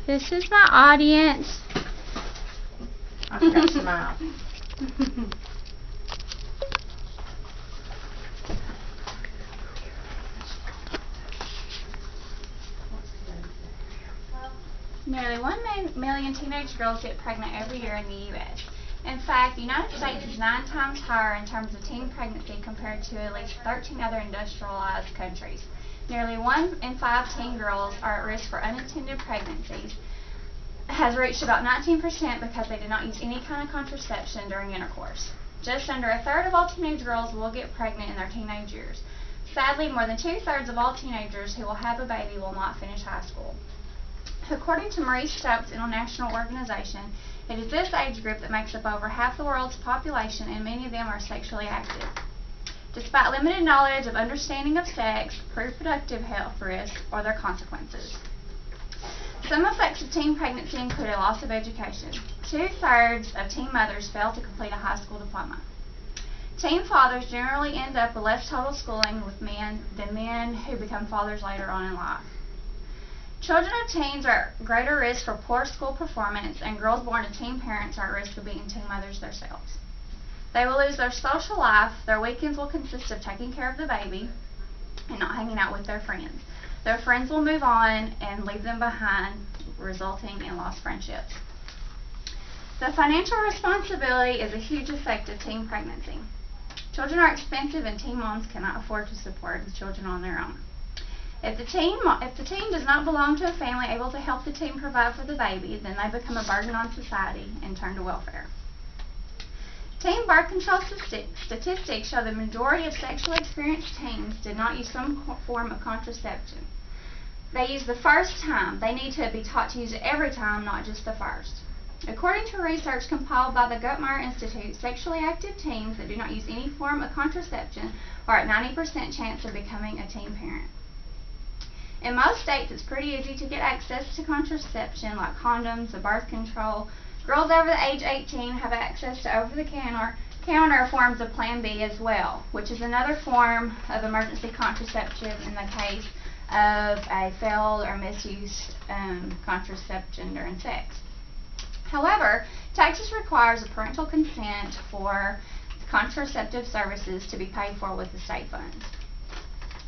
This is my audience. I forgot to smile. Nearly 1 million teenage girls get pregnant every year in the U.S. In fact, the United States is 9 times higher in terms of teen pregnancy compared to at least 13 other industrialized countries. Nearly 1 in 5 teen girls are at risk for unintended pregnancies, has reached about 19% because they did not use any kind of contraception during intercourse. Just under a third of all teenage girls will get pregnant in their teenage years. Sadly, more than 2/3 of all teenagers who will have a baby will not finish high school. According to Marie Stopes International Organization, it is this age group that makes up over half the world's population, and many of them are sexually active. Despite limited knowledge of understanding of sex, reproductive health risks, or their consequences. Some effects of teen pregnancy include a loss of education. 2/3 of teen mothers fail to complete a high school diploma. Teen fathers generally end up with less total schooling than men who become fathers later on in life. Children of teens are at greater risk for poor school performance, and girls born to teen parents are at risk of being teen mothers themselves. They will lose their social life. Their weekends will consist of taking care of the baby and not hanging out with their friends. Their friends will move on and leave them behind, resulting in lost friendships. The financial responsibility is a huge effect of teen pregnancy. Children are expensive, and teen moms cannot afford to support the children on their own. If the teen does not belong to a family able to help the teen provide for the baby, then they become a burden on society and turn to welfare. Teen birth control statistics show the majority of sexually experienced teens did not use some form of contraception. They use the first time. They need to be taught to use it every time, not just the first. According to research compiled by the Guttmacher Institute, sexually active teens that do not use any form of contraception are at 90% chance of becoming a teen parent. In most states, it's pretty easy to get access to contraception like condoms and birth control. Girls over the age 18 have access to over-the-counter forms of Plan B as well, which is another form of emergency contraception in the case of a failed or misused contraception during sex. However, Texas requires a parental consent for contraceptive services to be paid for with the state funds.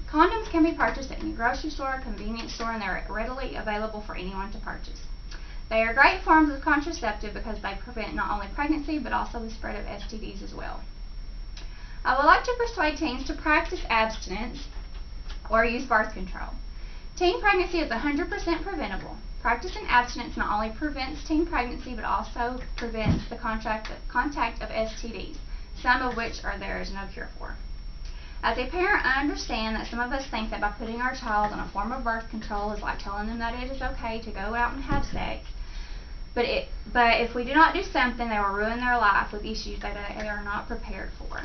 Condoms can be purchased at any grocery store, convenience store, and they're readily available for anyone to purchase. They are great forms of contraceptive because they prevent not only pregnancy but also the spread of STDs as well. I would like to persuade teens to practice abstinence or use birth control. Teen pregnancy is 100% preventable. Practicing abstinence not only prevents teen pregnancy but also prevents the contact of STDs, some of which there is no cure for. As a parent, I understand that some of us think that by putting our child on a form of birth control is like telling them that it is okay to go out and have sex. But if we do not do something, they will ruin their life with issues that they are not prepared for.